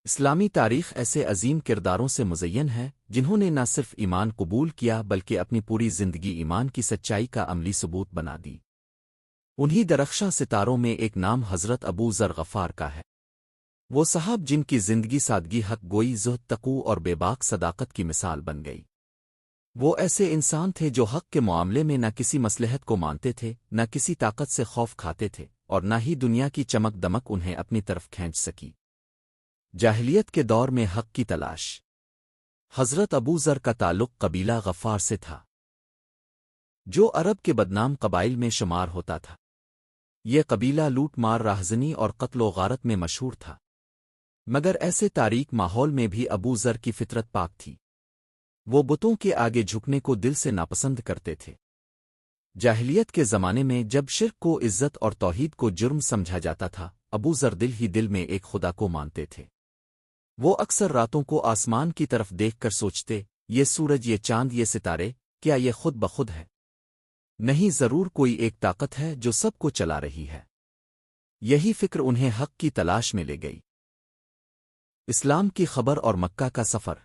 اسلامی تاریخ ایسے عظیم کرداروں سے مزین ہے جنہوں نے نہ صرف ایمان قبول کیا بلکہ اپنی پوری زندگی ایمان کی سچائی کا عملی ثبوت بنا دی۔ انہی درخشاں ستاروں میں ایک نام حضرت ابو ذر غفار کا ہے۔ وہ صاحب جن کی زندگی سادگی، حق گوئی، زہد، تقوی اور بے باک صداقت کی مثال بن گئی۔ وہ ایسے انسان تھے جو حق کے معاملے میں نہ کسی مصلحت کو مانتے تھے، نہ کسی طاقت سے خوف کھاتے تھے، اور نہ ہی دنیا کی چمک دمک انہیں اپنی طرف کھینچ سکی۔ جاہلیت کے دور میں حق کی تلاش۔ حضرت ابو ذر کا تعلق قبیلہ غفار سے تھا، جو عرب کے بدنام قبائل میں شمار ہوتا تھا۔ یہ قبیلہ لوٹ مار، راہزنی اور قتل و غارت میں مشہور تھا، مگر ایسے تاریک ماحول میں بھی ابو ذر کی فطرت پاک تھی۔ وہ بتوں کے آگے جھکنے کو دل سے ناپسند کرتے تھے۔ جاہلیت کے زمانے میں جب شرک کو عزت اور توحید کو جرم سمجھا جاتا تھا، ابو ذر دل ہی دل میں ایک خدا کو مانتے تھے۔ وہ اکثر راتوں کو آسمان کی طرف دیکھ کر سوچتے، یہ سورج، یہ چاند، یہ ستارے، کیا یہ خود بخود ہے؟ نہیں، ضرور کوئی ایک طاقت ہے جو سب کو چلا رہی ہے۔ یہی فکر انہیں حق کی تلاش میں لے گئی۔ اسلام کی خبر اور مکہ کا سفر۔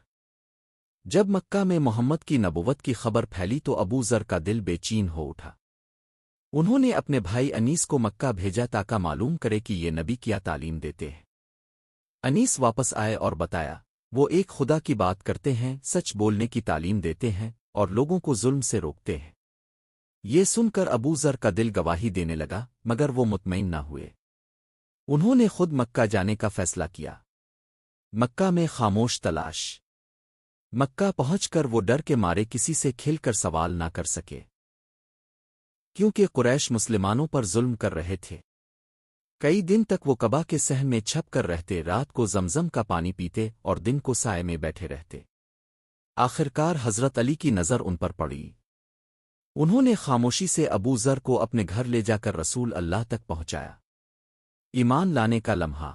جب مکہ میں محمد کی نبوت کی خبر پھیلی تو ابو ذر کا دل بے چین ہو اٹھا۔ انہوں نے اپنے بھائی انیس کو مکہ بھیجا تاکہ معلوم کرے کہ یہ نبی کیا تعلیم دیتے ہیں۔ انیس واپس آئے اور بتایا، وہ ایک خدا کی بات کرتے ہیں، سچ بولنے کی تعلیم دیتے ہیں اور لوگوں کو ظلم سے روکتے ہیں۔ یہ سن کر ابو ذر کا دل گواہی دینے لگا، مگر وہ مطمئن نہ ہوئے۔ انہوں نے خود مکہ جانے کا فیصلہ کیا۔ مکہ میں خاموش تلاش۔ مکہ پہنچ کر وہ ڈر کے مارے کسی سے کھل کر سوال نہ کر سکے، کیونکہ قریش مسلمانوں پر ظلم کر رہے تھے۔ کئی دن تک وہ کعبہ کے صحن میں چھپ کر رہتے، رات کو زمزم کا پانی پیتے اور دن کو سائے میں بیٹھے رہتے۔ آخرکار حضرت علی کی نظر ان پر پڑی۔ انہوں نے خاموشی سے ابو ذر کو اپنے گھر لے جا کر رسول اللہ تک پہنچایا۔ ایمان لانے کا لمحہ۔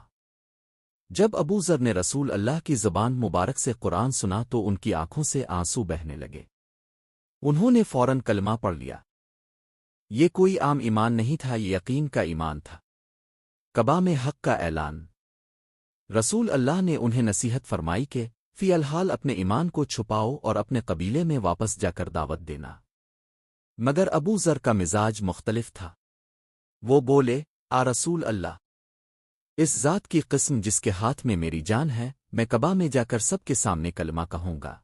جب ابو ذر نے رسول اللہ کی زبان مبارک سے قرآن سنا تو ان کی آنکھوں سے آنسو بہنے لگے۔ انہوں نے فوراً کلمہ پڑھ لیا۔ یہ کوئی عام ایمان نہیں تھا، یہ یقین کا ایمان تھا۔ کعبہ میں حق کا اعلان۔ رسول اللہ نے انہیں نصیحت فرمائی کہ فی الحال اپنے ایمان کو چھپاؤ اور اپنے قبیلے میں واپس جا کر دعوت دینا۔ مگر ابو ذر کا مزاج مختلف تھا۔ وہ بولے، رسول اللہ، اس ذات کی قسم جس کے ہاتھ میں میری جان ہے، میں کعبہ میں جا کر سب کے سامنے کلمہ کہوں گا۔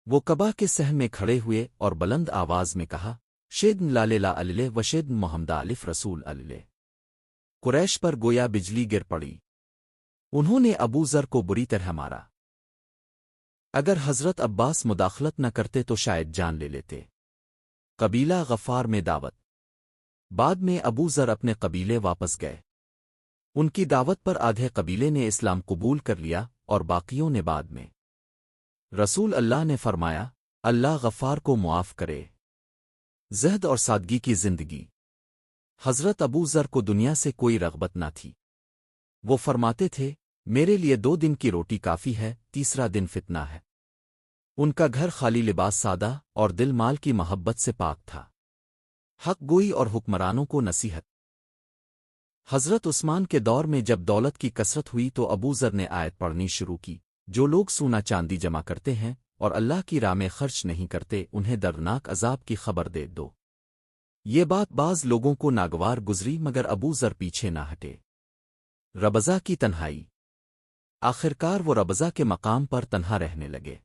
وہ کعبہ کے صحن میں کھڑے ہوئے اور بلند آواز میں کہا، شیدن لا الہ الا اللہ و شیدن محمد الف رسول اللہ۔ قریش پر گویا بجلی گر پڑی۔ انہوں نے ابو ذر کو بری طرح مارا۔ اگر حضرت عباس مداخلت نہ کرتے تو شاید جان لے لیتے۔ قبیلہ غفار میں دعوت۔ بعد میں ابو ذر اپنے قبیلے واپس گئے۔ ان کی دعوت پر آدھے قبیلے نے اسلام قبول کر لیا اور باقیوں نے بعد میں۔ رسول اللہ نے فرمایا، اللہ غفار کو معاف کرے۔ زہد اور سادگی کی زندگی۔ حضرت ابو ذر کو دنیا سے کوئی رغبت نہ تھی۔ وہ فرماتے تھے، میرے لیے 2 دن کی روٹی کافی ہے، تیسرا دن فتنہ ہے۔ ان کا گھر خالی، لباس سادہ اور دل مال کی محبت سے پاک تھا۔ حق گوئی اور حکمرانوں کو نصیحت۔ حضرت عثمان کے دور میں جب دولت کی کثرت ہوئی تو ابو ذر نے آیت پڑھنی شروع کی، جو لوگ سونا چاندی جمع کرتے ہیں اور اللہ کی راہ میں خرچ نہیں کرتے، انہیں دردناک عذاب کی خبر دے دو۔ یہ بات بعض لوگوں کو ناگوار گزری، مگر ابو ذر پیچھے نہ ہٹے۔ ربضہ کی تنہائی۔ آخرکار وہ ربضہ کے مقام پر تنہا رہنے لگے۔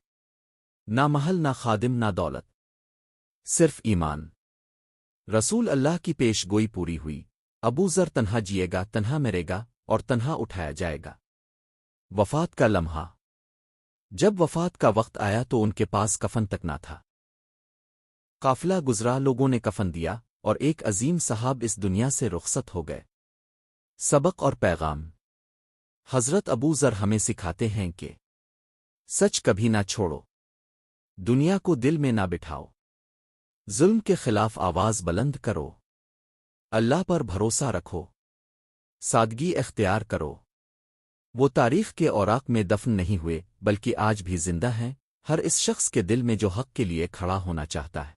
نہ محل، نہ خادم، نہ دولت، صرف ایمان۔ رسول اللہ کی پیش گوئی پوری ہوئی۔ ابو ذر تنہا جیے گا، تنہا مرے گا اور تنہا اٹھایا جائے گا۔ وفات کا لمحہ۔ جب وفات کا وقت آیا تو ان کے پاس کفن تک نہ تھا۔ قافلہ گزرا، لوگوں نے کفن دیا اور ایک عظیم صاحب اس دنیا سے رخصت ہو گئے۔ سبق اور پیغام۔ حضرت ابو ذر ہمیں سکھاتے ہیں کہ سچ کبھی نہ چھوڑو، دنیا کو دل میں نہ بٹھاؤ، ظلم کے خلاف آواز بلند کرو، اللہ پر بھروسہ رکھو، سادگی اختیار کرو۔ وہ تاریخ کے اوراق میں دفن نہیں ہوئے بلکہ آج بھی زندہ ہیں، ہر اس شخص کے دل میں جو حق کے لیے کھڑا ہونا چاہتا ہے۔